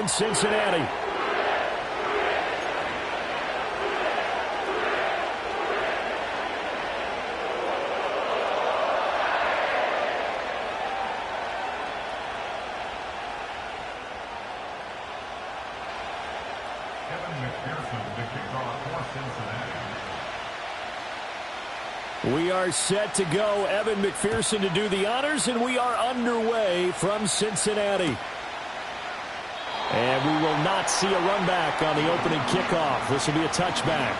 1, Cincinnati. We are set to go. Evan McPherson to do the honors, and we are underway from Cincinnati. And we will not see a run back on the opening kickoff. This will be a touchback.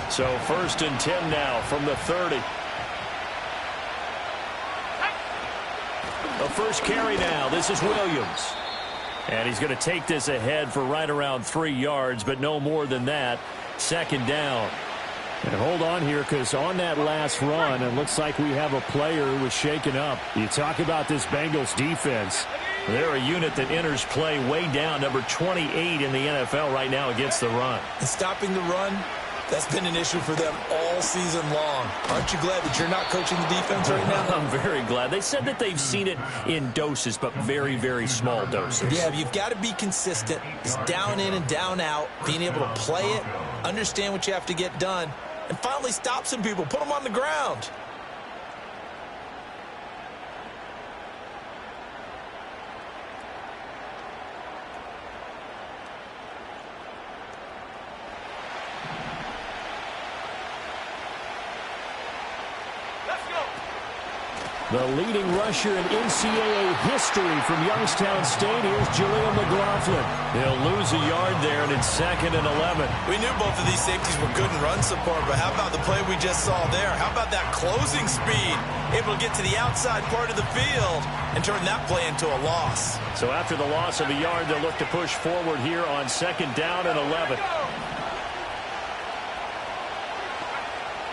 So 1st and 10 now from the 30. The first carry now. This is Williams. And he's going to take this ahead for right around 3 yards, but no more than that. 2nd down. And hold on here, because on that last run, it looks like we have a player who was shaken up. You talk about this Bengals defense. They're a unit that enters play way down, number 28 in the NFL right now against the run. And stopping the run, that's been an issue for them all season long. Aren't you glad that you're not coaching the defense right now? I'm very glad. They said that they've seen it in doses, but very, very small doses. Yeah, but you've got to be consistent. It's down in and down out, being able to play it, understand what you have to get done, and finally stop some people, put them on the ground. The leading rusher in NCAA history from Youngstown State. Here's Jaleel McLaughlin. They'll lose a yard there, and it's 2nd and 11. We knew both of these safeties were good in run support, but how about the play we just saw there? How about that closing speed? Able to get to the outside part of the field and turn that play into a loss. So after the loss of a yard, they'll look to push forward here on 2nd down and 11.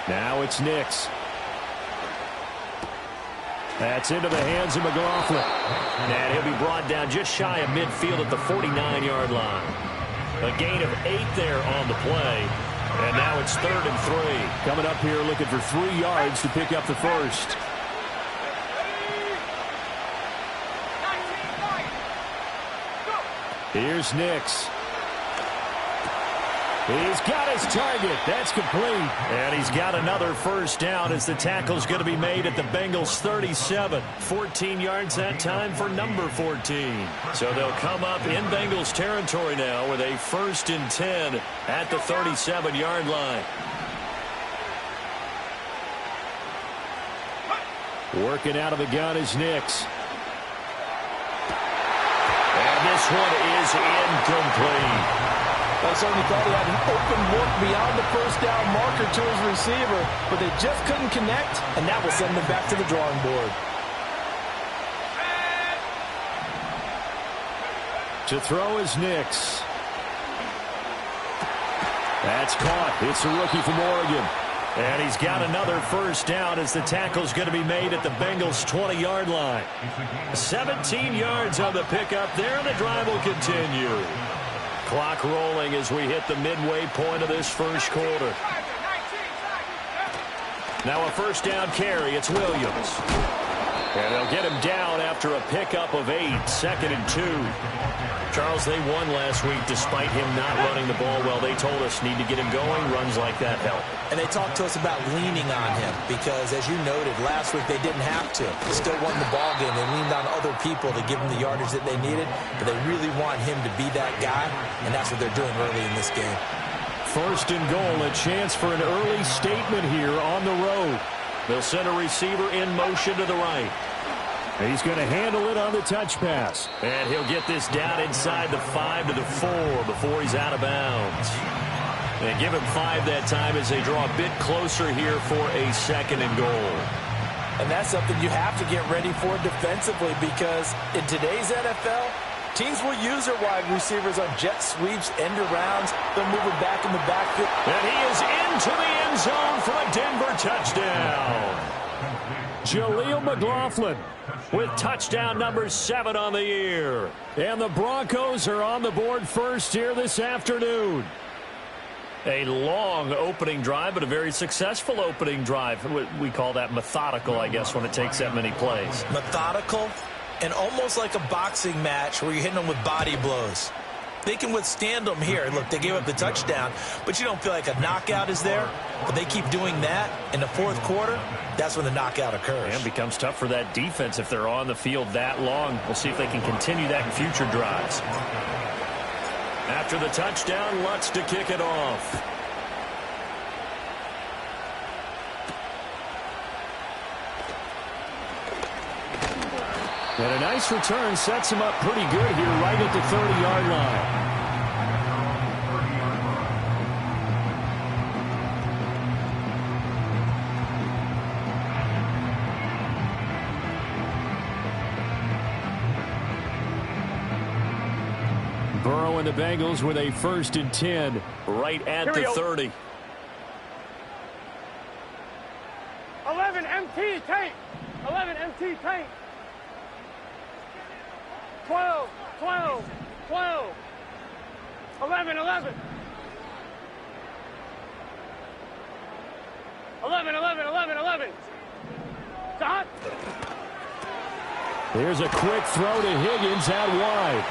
Now it's Nix. That's into the hands of McLaughlin. And he'll be brought down just shy of midfield at the 49-yard line. A gain of 8 there on the play. And now it's 3rd and 3. Coming up here looking for 3 yards to pick up the first. Here's Nix. He's got his target. That's complete. And he's got another first down as the tackle's going to be made at the Bengals 37. 14 yards that time for number 14. So they'll come up in Bengals territory now with a 1st and 10 at the 37-yard line. Working out of the gun is Nix. And this one is incomplete. I certainly thought he had an open look beyond the first down marker to his receiver, but they just couldn't connect, and that will send them back to the drawing board. To throw is Nix. That's caught. It's a rookie from Oregon. And he's got another first down as the tackle's going to be made at the Bengals 20-yard line. 17 yards on the pickup there, and the drive will continue. Clock rolling as we hit the midway point of this first quarter. Now a first down carry. It's Williams. And they'll get him down after a pickup of 8. 2nd and 2. Charles, they won last week despite him not running the ball well. They told us need to get him going. Runs like that help. And they talked to us about leaning on him because, as you noted, last week they didn't have to. They still won the ball game. They leaned on other people to give them the yardage that they needed, but they really want him to be that guy, and that's what they're doing early in this game. 1st and goal, a chance for an early statement here on the road. They'll send a receiver in motion to the right. He's going to handle it on the touch pass. And he'll get this down inside the 5 to the 4 before he's out of bounds. And give him 5 that time as they draw a bit closer here for a 2nd and goal. And that's something you have to get ready for defensively because in today's NFL, teams will use their wide receivers on jet sweeps, end arounds. They'll move it back in the backfield. And he is into the end zone for a Denver touchdown. Jaleel McLaughlin with touchdown number 7 on the year. And the Broncos are on the board first here this afternoon. A long opening drive, but a very successful opening drive. We call that methodical, I guess, when it takes that many plays. Methodical and almost like a boxing match where you're hitting them with body blows. They can withstand them here. Look, they gave up the touchdown, but you don't feel like a knockout is there. But they keep doing that in the fourth quarter. That's when the knockout occurs. And it becomes tough for that defense if they're on the field that long. We'll see if they can continue that in future drives. After the touchdown, Lutz to kick it off. And a nice return sets him up pretty good here right at the 30-yard line. Burrow and the Bengals with a 1st and 10 right at the 30. 11 MT tank. 11 MT tank. 12, 12, 12. 11, 11. 11, 11, 11, 11. Dot. There's a quick throw to Higgins out wide.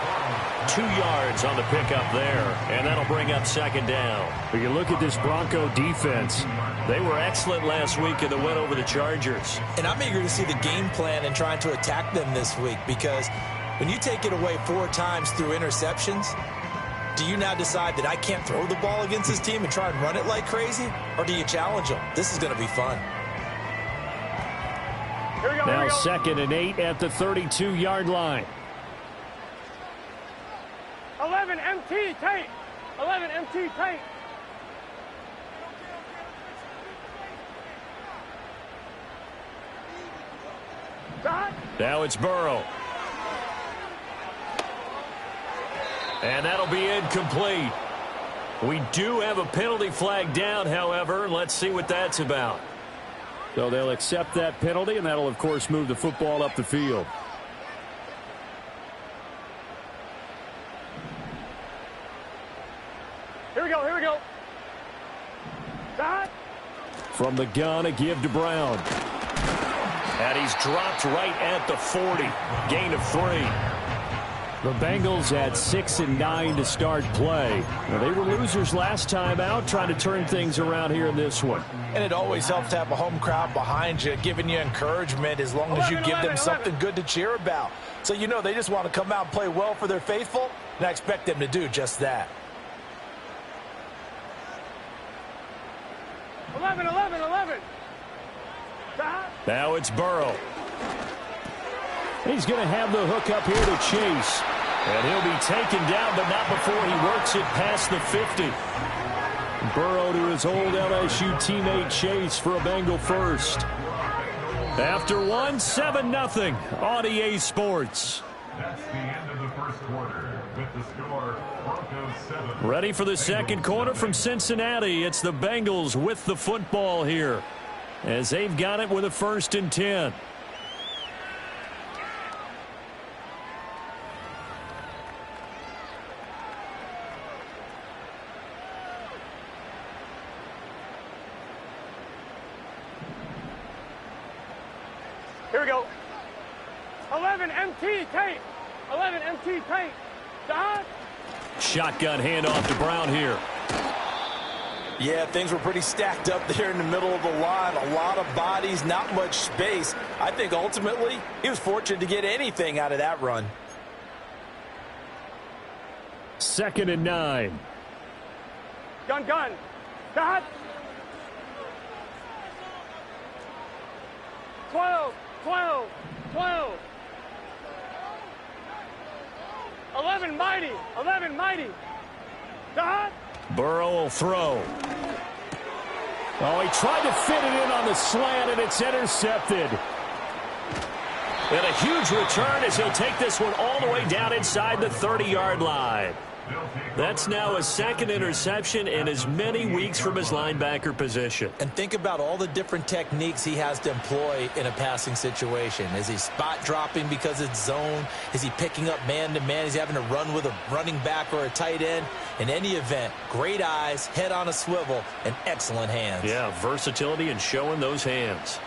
2 yards on the pickup there, and that'll bring up 2nd down. But you look at this Bronco defense. They were excellent last week in the win over the Chargers. And I'm eager to see the game plan and trying to attack them this week, because when you take it away 4 times through interceptions, do you now decide that I can't throw the ball against this team and try and run it like crazy? Or do you challenge them? This is going to be fun. Here we go, now here we go. 2nd and 8 at the 32-yard line. 11 MT tank. 11 MT tank. Dot. Now it's Burrow. And that'll be incomplete. We do have a penalty flag down, however. Let's see what that's about. So they'll accept that penalty, and that'll, of course, move the football up the field. Here we go, here we go. Dot. From the gun, a give to Brown. And he's dropped right at the 40. Gain of 3. The Bengals had 6 and 9 to start play. Now, they were losers last time out, trying to turn things around here in this one. And it always helps to have a home crowd behind you, giving you encouragement as long as you give them something good to cheer about. So you know they just want to come out and play well for their faithful, and I expect them to do just that. 11, 11, 11. Dot. Now it's Burrow. He's going to have the hook up here to Chase. And he'll be taken down, but not before he works it past the 50. Burrow to his old LSU teammate Chase for a Bengal first. After one, 7-0 on EA Sports. That's the end of the first quarter with the score Broncos 7. Ready for the second quarter from Cincinnati. It's the Bengals with the football here, as they've got it with a 1st and 10. Here we go. 11 MT tank. 11 MT tank. Dot. Shotgun handoff to Brown here. Yeah, things were pretty stacked up there in the middle of the line. A lot of bodies, not much space. I think ultimately he was fortunate to get anything out of that run. 2nd and 9. Gun, gun. Dot. 12, 12, 12. 11 mighty. 11 mighty. Dot. Burrow will throw. Oh, he tried to fit it in on the slant, and it's intercepted. And a huge return as he'll take this one all the way down inside the 30-yard line. That's now a second interception in as many weeks from his linebacker position. And think about all the different techniques he has to employ in a passing situation. Is he spot dropping because it's zone? Is he picking up man-to-man? Is he having to run with a running back or a tight end? In any event, great eyes, head on a swivel, and excellent hands. Yeah, versatility and showing those hands.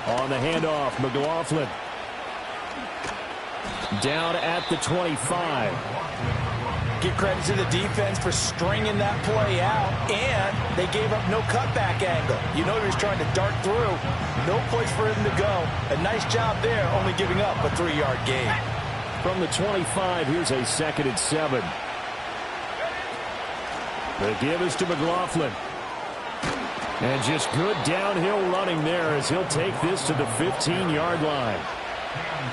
On the handoff, McLaughlin. Down at the 25. Give credit to the defense for stringing that play out, and they gave up no cutback angle. You know he was trying to dart through. No place for him to go. A nice job there, only giving up a 3-yard gain. From the 25, here's a 2nd and 7. The give is to McLaughlin. And just good downhill running there as he'll take this to the 15-yard line.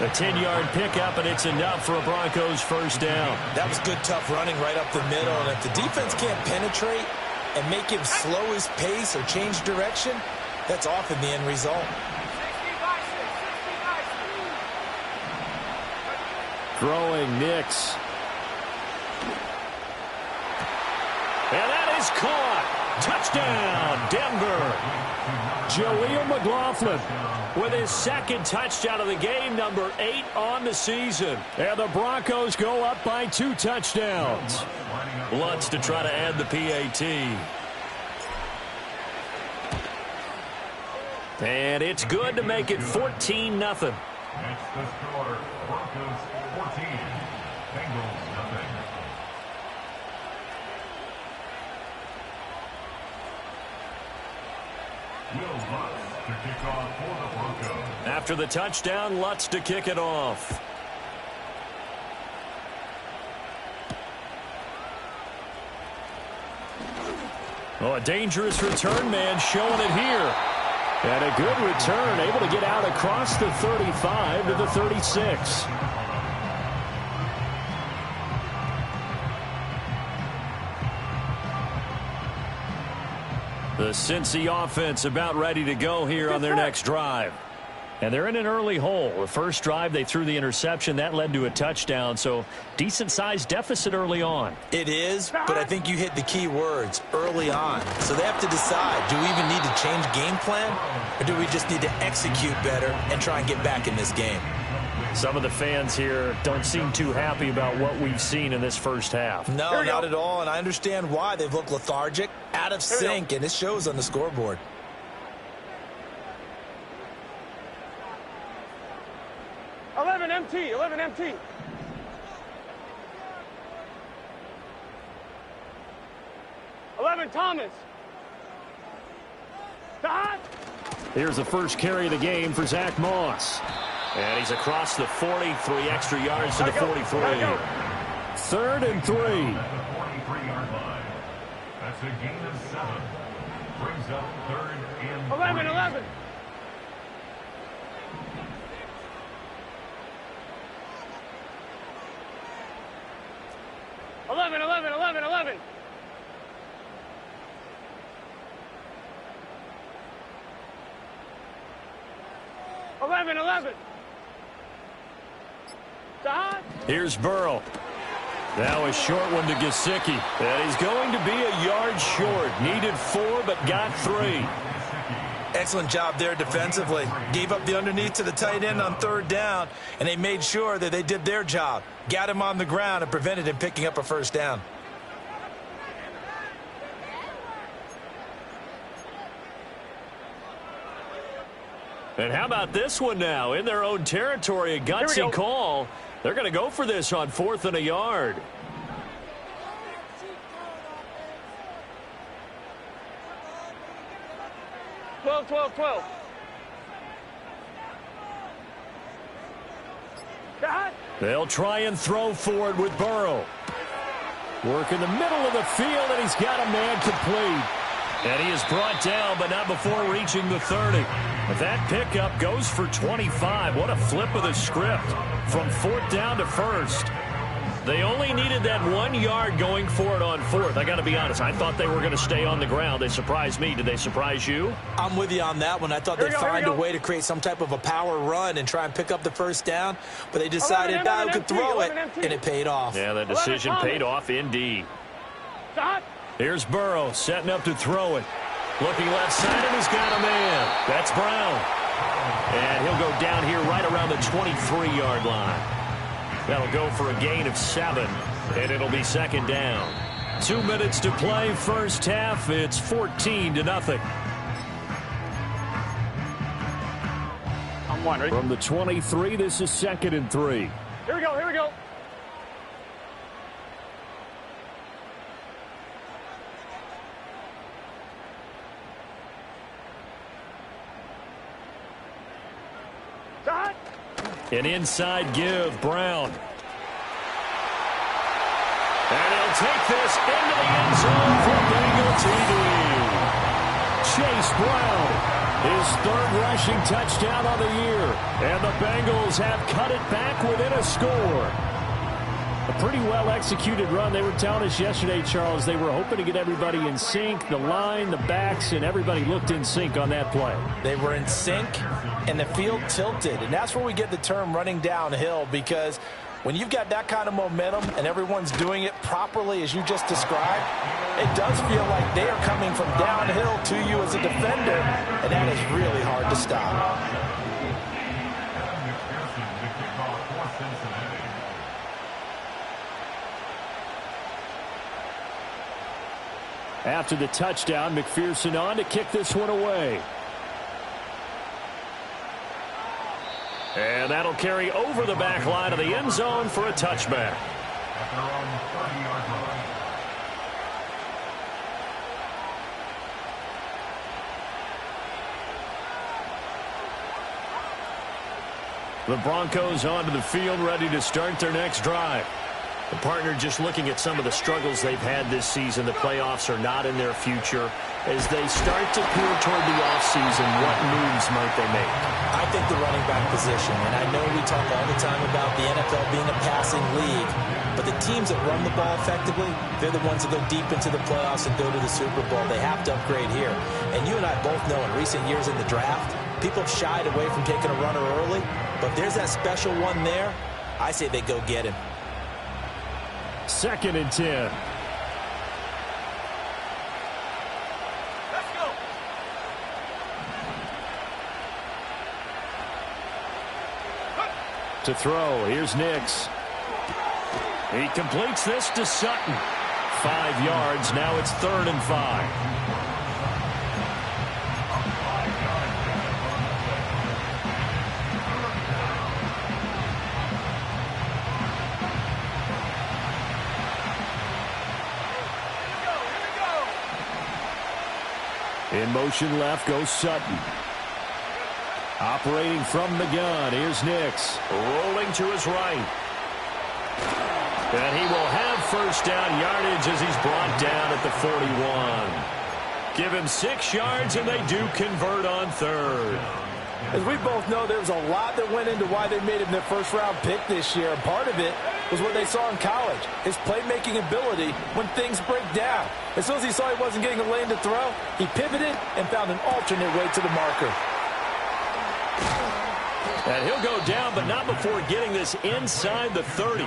A 10-yard pickup, and it's enough for a Broncos first down. That was good, tough running right up the middle. And if the defense can't penetrate and make him slow his pace or change direction, that's often the end result. Throwing Nix. And that is caught. Touchdown, Denver. Jaleel McLaughlin with his 2nd touchdown of the game, number 8 on the season. And the Broncos go up by 2 touchdowns. Lutz to try to add the PAT. And it's good to make it 14-0. Next the score, Broncos 14, Bengals nothing. Will Lutz to kick off for the Broncos. After the touchdown, Lutz to kick it off. Oh, a dangerous return man showing it here. And a good return, able to get out across the 35 to the 36. The Cincy offense about ready to go here on their next drive. And they're in an early hole. The first drive, they threw the interception. That led to a touchdown, so decent-sized deficit early on. It is, but I think you hit the key words, early on. So they have to decide, do we even need to change game plan, or do we just need to execute better and try and get back in this game? Some of the fans here don't seem too happy about what we've seen in this first half. No, not at all, and I understand why. They've looked lethargic, out of sync, and it shows on the scoreboard. MT, 11 MT. Thomas. Here's the first carry of the game for Zach Moss. And he's across the 40, 3 extra yards to the 43. 3rd and 3. At the 43-yard line. That's a gain of 7. Brings up 3rd and 11. 11. 11. Here's Burrow. Now a short one to Gesicki. And he's going to be a yard short. Needed 4, but got 3. Excellent job there defensively. Gave up the underneath to the tight end on 3rd down, and they made sure that they did their job. Got him on the ground and prevented him picking up a first down. And how about this one now? In their own territory, a gutsy call. They're going to go for this on 4th and a yard. Twelve. They'll try and throw for it with Burrow. Work in the middle of the field, and he's got a man complete. And he is brought down, but not before reaching the 30. But that pickup goes for 25. What a flip of the script from 4th down to 1st. They only needed that 1 yard going for it on 4th. I got to be honest, I thought they were going to stay on the ground. They surprised me. Did they surprise you? I'm with you on that one. I thought they'd find a way to create some type of a power run and try and pick up the 1st down, but they decided we could throw it, and it paid off. Yeah, that decision paid off indeed. Here's Burrow setting up to throw it. Looking left side, and he's got a man. That's Brown. And he'll go down here right around the 23-yard line. That'll go for a gain of 7, and it'll be 2nd down. 2 minutes to play, first half. It's 14-0. I'm one. Ready? From the 23, this is 2nd and 3. Here we go. Here we go. Shot. An inside give, Brown. And he'll take this into the end zone for Bengal TD. Chase Brown, his 3rd rushing touchdown on the year. And the Bengals have cut it back within a score. A pretty well-executed run. They were telling us yesterday, Charles, they were hoping to get everybody in sync, the line, the backs, and everybody looked in sync on that play. They were in sync, and the field tilted. And that's where we get the term running downhill, because when you've got that kind of momentum and everyone's doing it properly as you just described, it does feel like they are coming from downhill to you as a defender, and that is really hard to stop. After the touchdown, McPherson on to kick this one away. And that'll carry over the back line of the end zone for a touchback. At their own 30-yard line. The Broncos onto the field, ready to start their next drive. The partner just looking at some of the struggles they've had this season. The playoffs are not in their future. As they start to peer toward the offseason, what moves might they make? I think the running back position, and I know we talk all the time about the NFL being a passing league, but the teams that run the ball effectively, they're the ones that go deep into the playoffs and go to the Super Bowl. They have to upgrade here. And you and I both know in recent years in the draft, people have shied away from taking a runner early, but if there's that special one there, I say they go get him. 2nd and 10. Let's go. To throw, here's Nix. He completes this to Sutton. 5 yards, now it's 3rd and 5. In motion left goes Sutton. Operating from the gun, here's Nix. Rolling to his right. And he will have 1st down yardage as he's brought down at the 41. Give him 6 yards, and they do convert on 3rd. As we both know, there was a lot that went into why they made him their first-round pick this year. And part of it was what they saw in college, his playmaking ability when things break down. As soon as he saw he wasn't getting a lane to throw, he pivoted and found an alternate way to the marker. And he'll go down, but not before getting this inside the 30.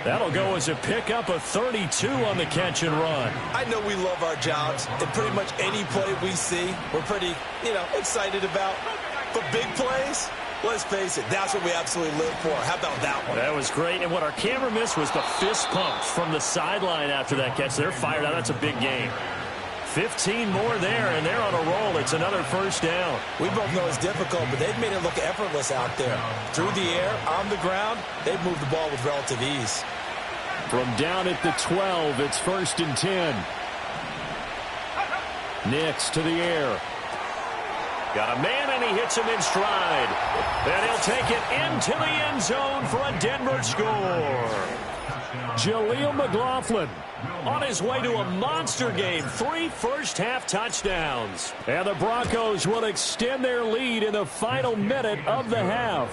That'll go as a pickup of 32 on the catch and run. I know we love our jobs, and pretty much any play we see, we're pretty, excited about. But big plays, let's face it, that's what we absolutely live for. How about that one? That was great, and what our camera missed was the fist pumps from the sideline after that catch. They're fired out. That's a big game. 15 more there, and they're on a roll. It's another 1st down. We both know it's difficult, but they've made it look effortless out there. Through the air, on the ground, they've moved the ball with relative ease. From down at the 12, it's 1st and 10. Nix to the air. Got a man, and he hits him in stride. And he'll take it into the end zone for a Denver score. Jaleel McLaughlin on his way to a monster game. 3 first-half touchdowns. And the Broncos will extend their lead in the final minute of the half.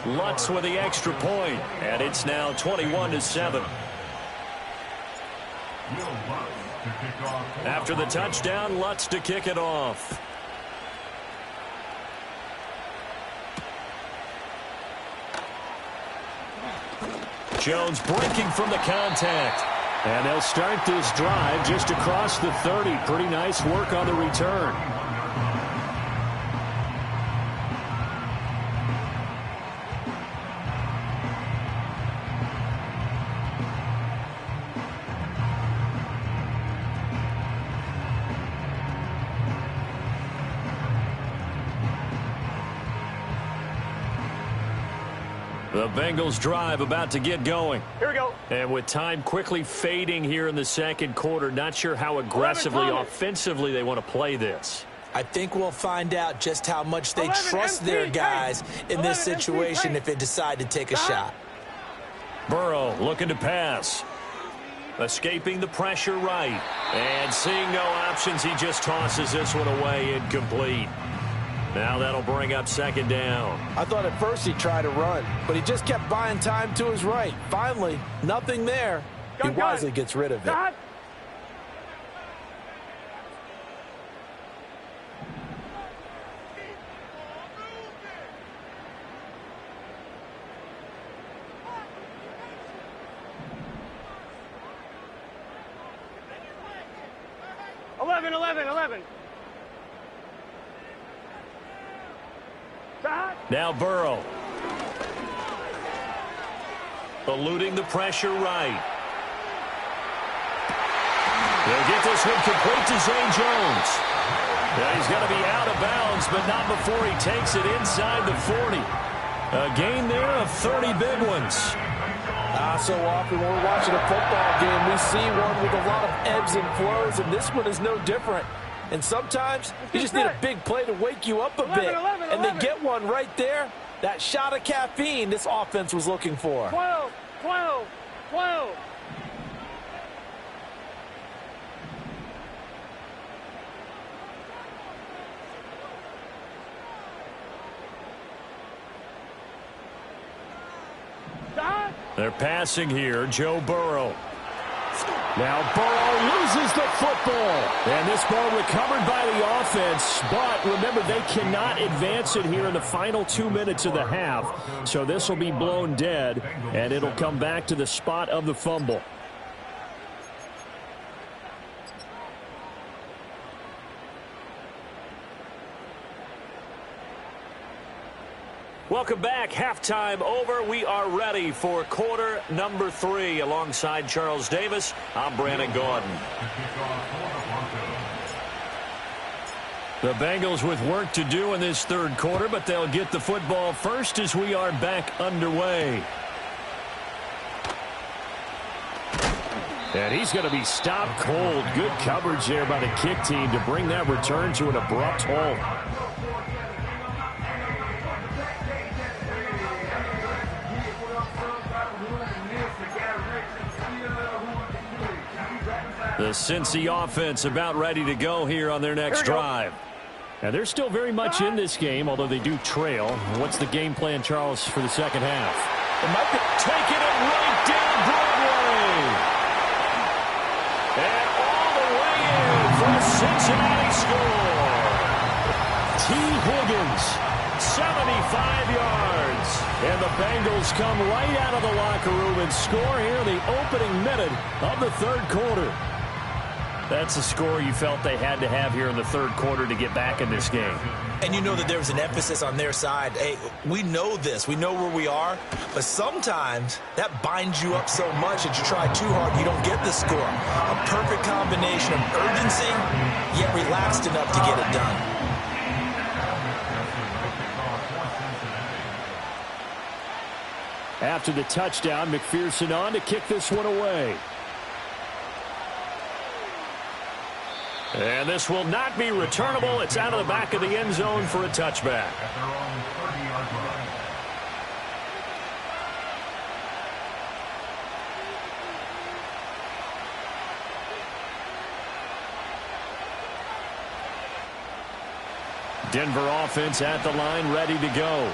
Lutz with the extra point, and it's now 21-7. After the touchdown, Lutz to kick it off. Jones breaking from the contact. And they'll start this drive just across the 30. Pretty nice work on the return. The Bengals drive about to get going. Here we go. And with time quickly fading here in the second quarter, not sure how aggressively, offensively they want to play this. I think we'll find out just how much they trust their guys in this situation if they decide to take a shot. Burrow looking to pass. Escaping the pressure right. And seeing no options, he just tosses this one away, incomplete. Now that'll bring up second down. I thought at first he tried to run, but he just kept buying time to his right. Finally, nothing there. He wisely gets rid of it. God. Eleven. Now Burrow. Eluding the pressure right. They'll get this one complete to Zay Jones. Now he's going to be out of bounds, but not before he takes it inside the 40. A gain there of 30 big ones. So often when we're watching a football game, we see one with a lot of ebbs and flows, and this one is no different. And sometimes you just need a big play to wake you up a bit. And they get one right there. That shot of caffeine this offense was looking for. 12. They're passing here. Joe Burrow. Now Burrow loses the football. And this ball recovered by the offense. But remember, they cannot advance it here in the final 2 minutes of the half. So this will be blown dead, and it'll come back to the spot of the fumble. Welcome back. Halftime over. We are ready for quarter number 3. Alongside Charles Davis, I'm Brandon Gaudin. The Bengals with work to do in this third quarter, but they'll get the football first as we are back underway. And he's going to be stopped cold. Good coverage there by the kick team to bring that return to an abrupt halt. The Cincy offense about ready to go here on their next drive. And they're still very much in this game, although they do trail. What's the game plan, Charles, for the second half? It might be taking it right down Broadway. And all the way in for a Cincinnati score. T. Higgins, 75 yards. And the Bengals come right out of the locker room and score here in the opening minute of the third quarter. That's a score you felt they had to have here in the third quarter to get back in this game. And you know that there was an emphasis on their side. Hey, we know this. We know where we are. But sometimes that binds you up so much that you try too hard, you don't get the score. A perfect combination of urgency, yet relaxed enough to get it done. After the touchdown, McPherson on to kick this one away. And this will not be returnable. It's out of the back of the end zone for a touchback. At their own 30-yard line. Denver offense at the line, ready to go.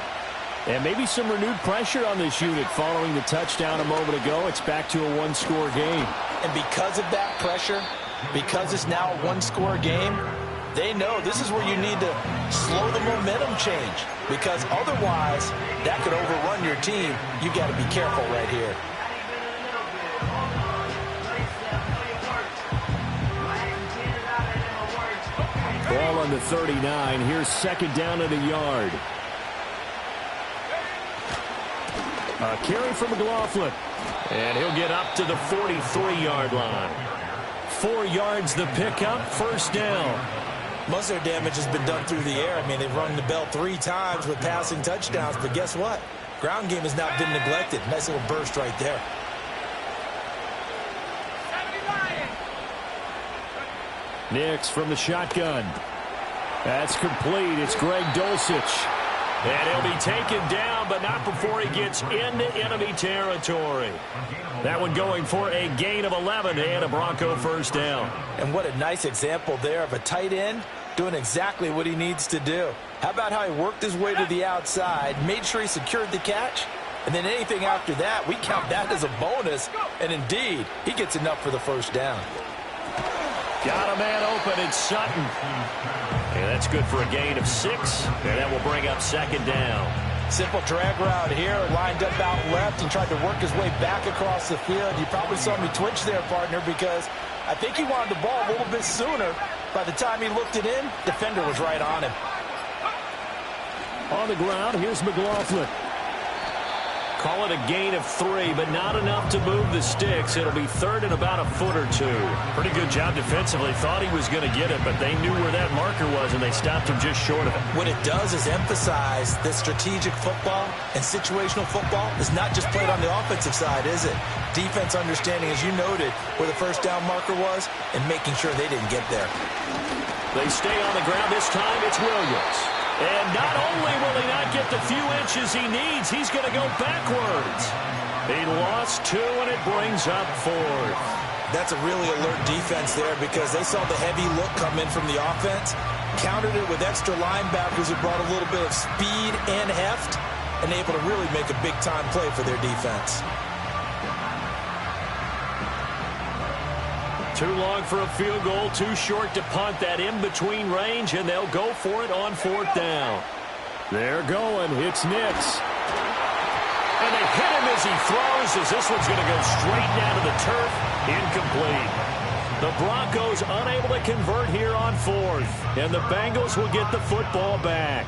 And maybe some renewed pressure on this unit following the touchdown a moment ago. It's back to a one-score game. And because of that pressure, because it's now a one-score game, they know this is where you need to slow the momentum change, because otherwise that could overrun your team. You've got to be careful right here. Ball on the 39. Here's second down and a yard. A carry from McLaughlin. And he'll get up to the 43-yard line. 4 yards the pickup, first down. Most of their damage has been done through the air. I mean, they've rung the bell 3 times with passing touchdowns, but guess what? Ground game has not been neglected. Nice little burst right there. Nix from the shotgun. That's complete. It's Greg Dulcich. And he'll be taken down, but not before he gets into enemy territory. That one going for a gain of 11 and a Bronco first down. And what a nice example there of a tight end doing exactly what he needs to do. How about how he worked his way to the outside, made sure he secured the catch, and then anything after that, we count that as a bonus. And indeed, he gets enough for the first down. Got a man open, it's Sutton. And that's good for a gain of 6, and that will bring up second down. Simple drag route here, lined up out left and tried to work his way back across the field. You probably saw me twitch there, partner, because I think he wanted the ball a little bit sooner. By the time he looked it in, defender was right on him. On the ground, here's McLaughlin. Call it a gain of 3, but not enough to move the sticks. It'll be third and about a foot or 2. Pretty good job defensively. Thought he was going to get it, but they knew where that marker was, and they stopped him just short of it. What it does is emphasize that strategic football and situational football is not just played on the offensive side, is it? Defense understanding, as you noted, where the first down marker was and making sure they didn't get there. They stay on the ground. This time it's Williams. And not only will he not get the few inches he needs, he's going to go backwards. He lost 2, and it brings up 4th. That's a really alert defense there, because they saw the heavy look come in from the offense, countered it with extra linebackers who brought a little bit of speed and heft, and able to really make a big-time play for their defense. Too long for a field goal, too short to punt. That in-between range, and they'll go for it on 4th down. They're going. It's Nix. And they hit him as he throws, as this one's going to go straight down to the turf. Incomplete. The Broncos unable to convert here on 4th, and the Bengals will get the football back.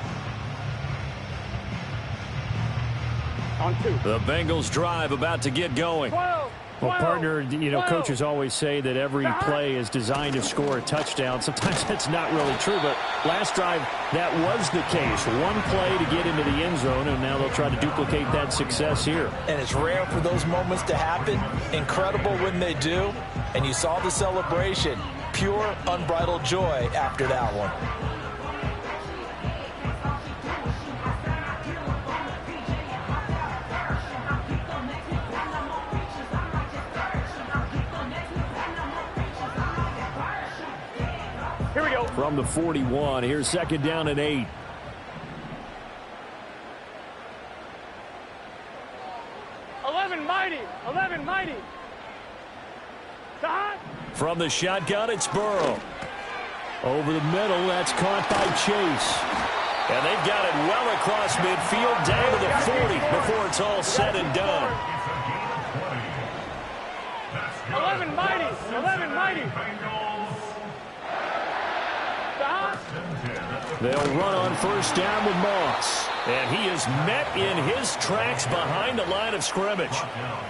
On 2. The Bengals drive about to get going. 12. Well, partner, you know, coaches always say that every play is designed to score a touchdown. Sometimes that's not really true, but last drive, that was the case. One play to get into the end zone, and now they'll try to duplicate that success here. And it's rare for those moments to happen. Incredible when they do. And you saw the celebration. Pure, unbridled joy after that one. Here we go. From the 41, here's second down and 8. Mighty. Stop. From the shotgun, it's Burrow. Over the middle, that's caught by Chase. And they've got it well across midfield, down to the 40 before it's all said and done. 11 Mighty. Stop. They'll run on first down with Moss. And he is met in his tracks behind the line of scrimmage.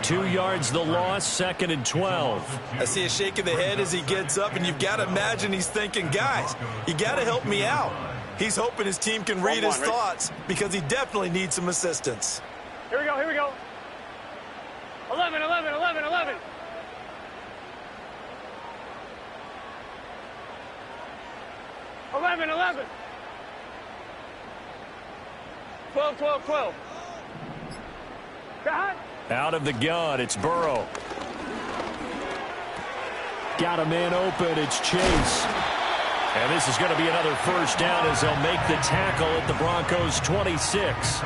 2 yards the loss, 2nd and 12. I see a shake of the head as he gets up, and you've got to imagine he's thinking, guys, you got to help me out. He's hoping his team can read his thoughts, because he definitely needs some assistance. Here we go. 11. 11. 12. God. Out of the gun, it's Burrow. Got a man open, it's Chase. And this is going to be another first down as they'll make the tackle at the Broncos' 26.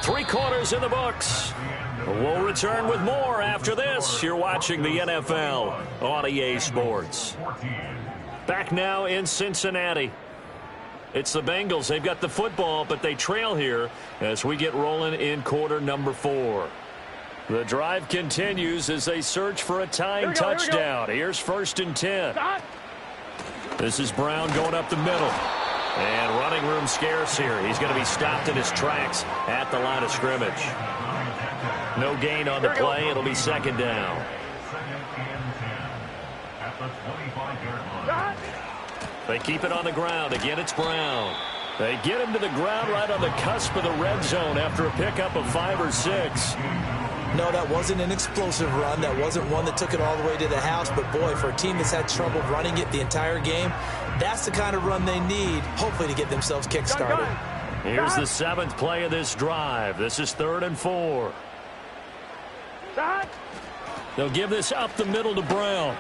3 quarters in the books. We'll return with more after this. You're watching the NFL on EA Sports. Back now in Cincinnati. It's the Bengals. They've got the football, but they trail here as we get rolling in quarter number 4. The drive continues as they search for a tying touchdown. Here's 1st and 10. This is Brown going up the middle. And running room scarce here. He's going to be stopped in his tracks at the line of scrimmage. No gain on the play. It'll be 2nd down. They keep it on the ground. Again, it's Brown. They get him to the ground right on the cusp of the red zone after a pickup of 5 or 6. No, that wasn't an explosive run. That wasn't one that took it all the way to the house. But, boy, for a team that's had trouble running it the entire game, that's the kind of run they need, hopefully, to get themselves kick-started. Here's the 7th play of this drive. This is 3rd and 4. They'll give this up the middle to Brown.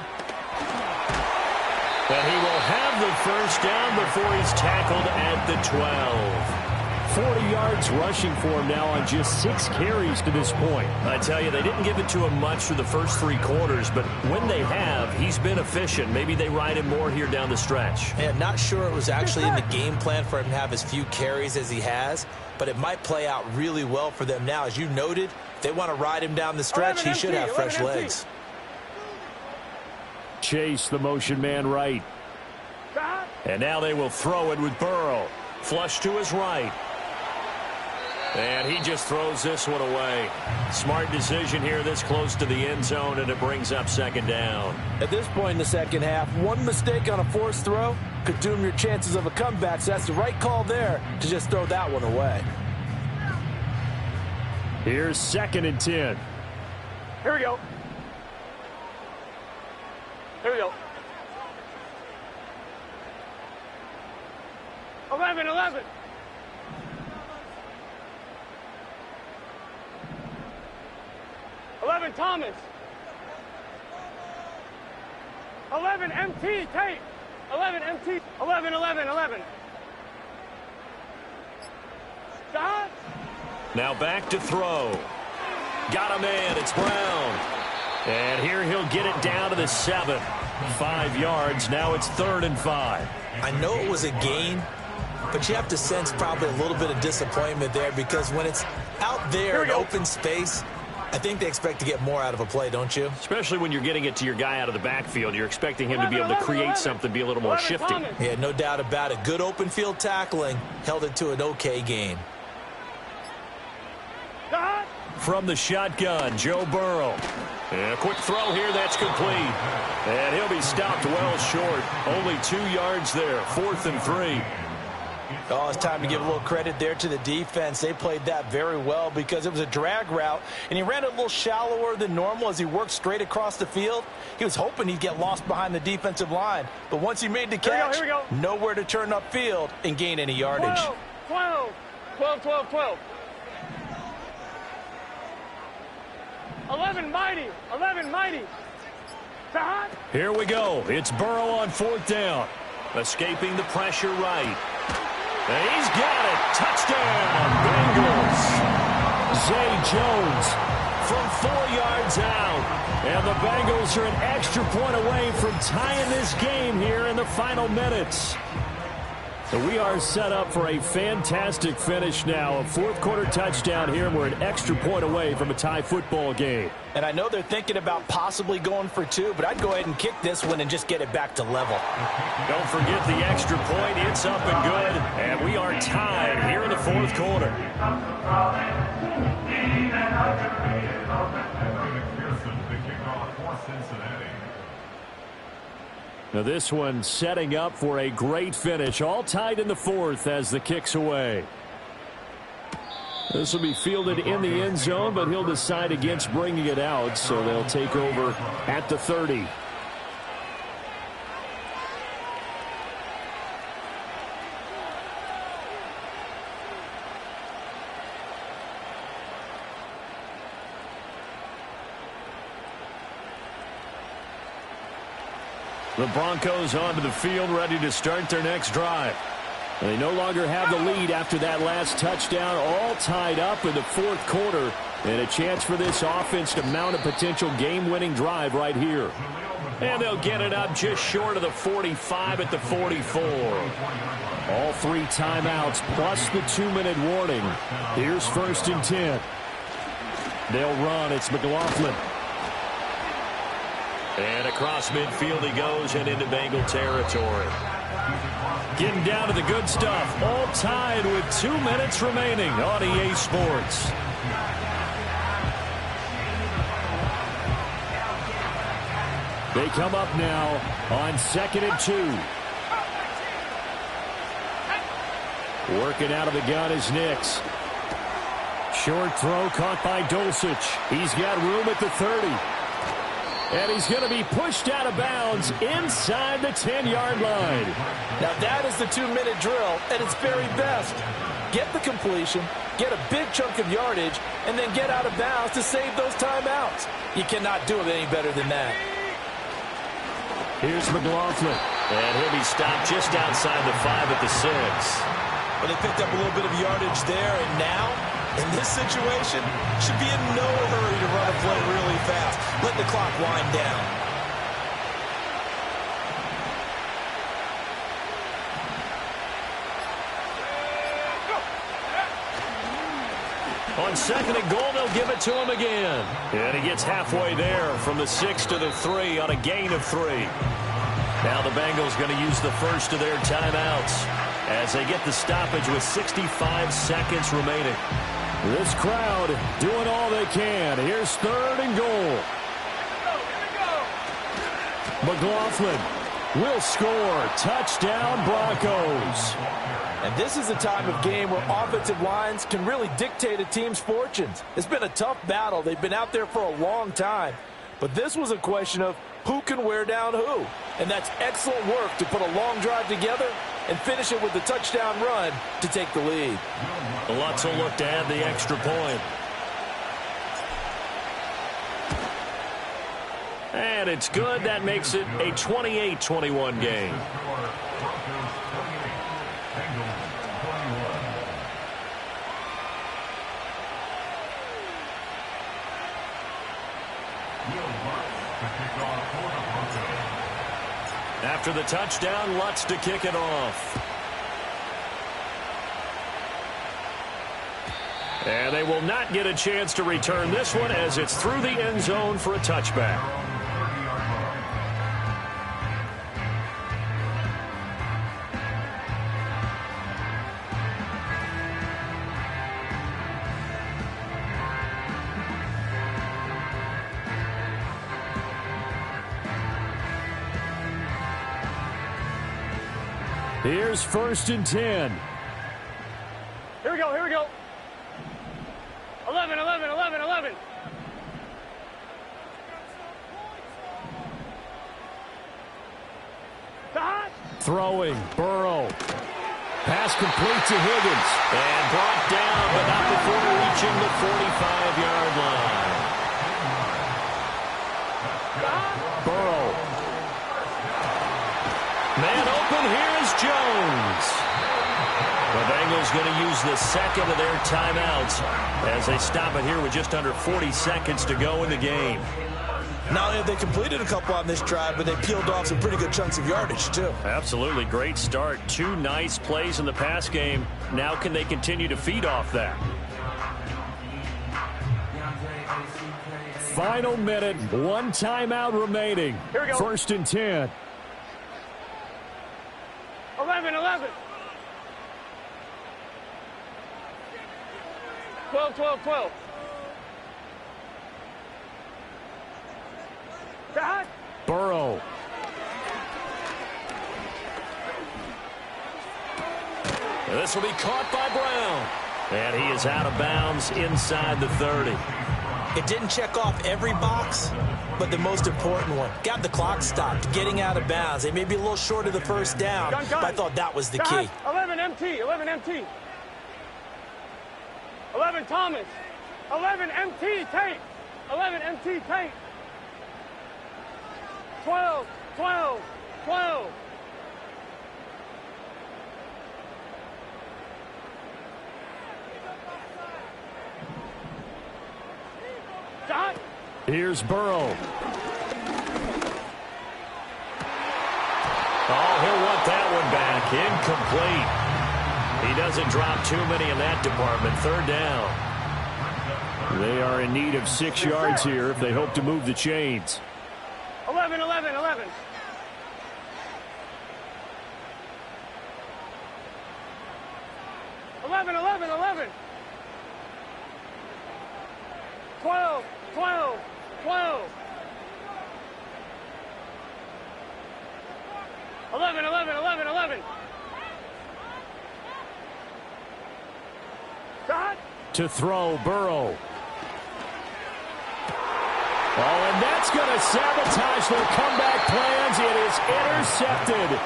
And he will have the first down before he's tackled at the 12. 40 yards rushing for him now on just 6 carries to this point. I tell you, they didn't give it to him much for the first 3 quarters, but when they have, he's been efficient. Maybe they ride him more here down the stretch. Yeah, not sure it was actually in the game plan for him to have as few carries as he has, but it might play out really well for them now. As you noted, if they want to ride him down the stretch, he should have fresh legs. Chase, the motion man right. And now they will throw it with Burrow. Flush to his right. And he just throws this one away. Smart decision here this close to the end zone, and it brings up 2nd down. At this point in the second half, one mistake on a forced throw could doom your chances of a comeback. So that's the right call there to just throw that one away. Here's 2nd and 10. Here we go. Here we go. 11. 11 Thomas. 11 MT Tate. 11 MT. 11. Stop. Now back to throw. Got a man. It's Brown. And here he'll get it down to the 7. 5 yards. Now it's 3rd and 5. I know it was a gain, but you have to sense probably a little bit of disappointment there because when it's out there in open space, I think they expect to get more out of a play, don't you? Especially when you're getting it to your guy out of the backfield. You're expecting him to be able to create something, be a little more shifty. Yeah, no doubt about it. Good open field tackling held it to an okay gain. From the shotgun, Joe Burrow. And a quick throw here, that's complete. And he'll be stopped well short. Only 2 yards there, 4th and 3. Oh, it's time to give a little credit there to the defense. They played that very well because it was a drag route, and he ran it a little shallower than normal as he worked straight across the field. He was hoping he'd get lost behind the defensive line, but once he made the catch, here we go. nowhere to turn upfield and gain any yardage. 12. 11 mighty. Here we go. It's Burrow on 4th down. Escaping the pressure right. And he's got it. Touchdown, Bengals. Zay Jones from 4 yards out. And the Bengals are an extra point away from tying this game here in the final minutes. We are set up for a fantastic finish now. A 4th quarter touchdown here, and we're an extra point away from a tie football game. And I know they're thinking about possibly going for 2, but I'd go ahead and kick this one and just get it back to level. Don't forget the extra point. It's up and good. And we are tied here in the 4th quarter. Now this one setting up for a great finish. All tied in the 4th as the kick's away. This will be fielded in the end zone, but he'll decide against bringing it out, so they'll take over at the 30. The Broncos onto the field, ready to start their next drive. They no longer have the lead after that last touchdown, all tied up in the fourth quarter, and a chance for this offense to mount a potential game-winning drive right here. And they'll get it up just short of the 45 at the 44. All 3 timeouts plus the 2-minute warning. Here's 1st and 10. They'll run. It's McLaughlin. And across midfield he goes and into Bengal territory. Getting down to the good stuff. All tied with 2 minutes remaining on EA Sports. They come up now on 2nd and 2. Working out of the gun is Nix. Short throw caught by Dulcich. He's got room at the 30. And he's going to be pushed out of bounds inside the 10-yard line. Now that is the 2-minute drill at its very best. Get the completion, get a big chunk of yardage, and then get out of bounds to save those timeouts. You cannot do it any better than that. Here's McLaughlin. And he'll be stopped just outside the 5 at the 6. Well, they picked up a little bit of yardage there, and now, in this situation, should be in no hurry to run a play really fast. Let the clock wind down. On 2nd and goal, they'll give it to him again. And he gets halfway there from the 6 to the 3 on a gain of 3. Now the Bengals going to use the first of their timeouts as they get the stoppage with 65 seconds remaining. This crowd doing all they can. Here's 3rd and goal. McLaughlin will score. Touchdown, Broncos. And this is a time of game where offensive lines can really dictate a team's fortunes. It's been a tough battle. They've been out there for a long time. But this was a question of who can wear down who. And that's excellent work to put a long drive together and finish it with the touchdown run to take the lead. Lutz will look to add the extra point. And it's good. That makes it a 28-21 game. After the touchdown, Lutz to kick it off. And they will not get a chance to return this one as it's through the end zone for a touchback. Here's 1st and 10. Here we go, here we go. 11, 11, 11, 11. Throwing, Burrow. Pass complete to Higgins. And brought down, but not before reaching the 45-yard line. Burrow. Man open, here is Jones. The Bengals going to use the second of their timeouts as they stop it here with just under 40 seconds to go in the game. Not only have they completed a couple on this drive, but they peeled off some pretty good chunks of yardage, too. Absolutely. Great start. 2 nice plays in the pass game. Now can they continue to feed off that? Final minute. 1 timeout remaining. Here we go. 1st and 10. 11, 11. 12, 12, 12. Burrow. This will be caught by Brown. And he is out of bounds inside the 30. It didn't check off every box, but the most important one. Got the clock stopped, getting out of bounds. They may be a little short of the first down, but I thought that was the key. 11 MT, 11 MT. 11 Thomas. 11 MT Tate. 11 MT Tate. 12, 12. 12. Dot. Here's Burrow. Oh, he'll want that one back. Incomplete. He doesn't drop too many in that department. Third down. They are in need of 6 yards here if they hope to move the chains. 11, 11, 11. 11, 11, 11. 12, 12, 12. 11, 11, 11, 11. Dot. To throw, Burrow. Oh, and that's going to sabotage their comeback plans. It is intercepted.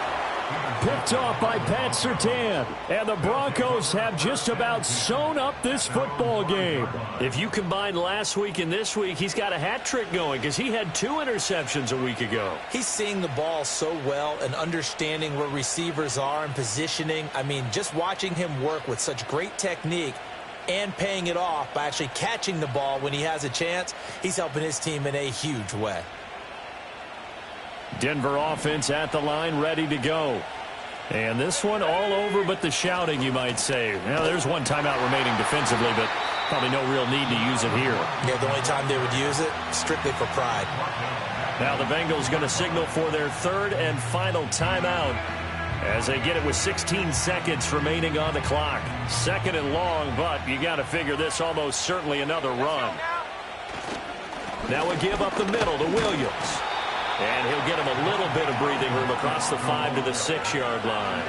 Picked off by Pat Surtain. And the Broncos have just about sewn up this football game. If you combine last week and this week, he's got a hat trick going because he had 2 interceptions a week ago. He's seeing the ball so well and understanding where receivers are and positioning. I mean, just watching him work with such great technique and paying it off by actually catching the ball when he has a chance, he's helping his team in a huge way. Denver offense at the line, ready to go. And this one all over but the shouting, you might say. Now, there's one timeout remaining defensively, but probably no real need to use it here. Yeah, the only time they would use it, strictly for pride. Now the Bengals going to signal for their 3rd and final timeout as they get it with 16 seconds remaining on the clock. 2nd and long, but you got to figure this almost certainly another run. Now we give up the middle to Williams. And he'll get him a little bit of breathing room across the 5 to the 6-yard line.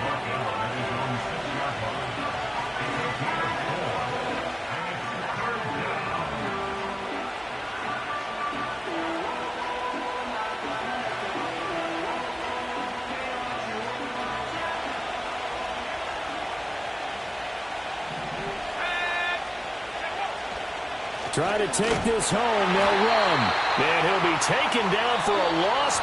Try to take this home. They'll run. And he'll be taken down for a loss.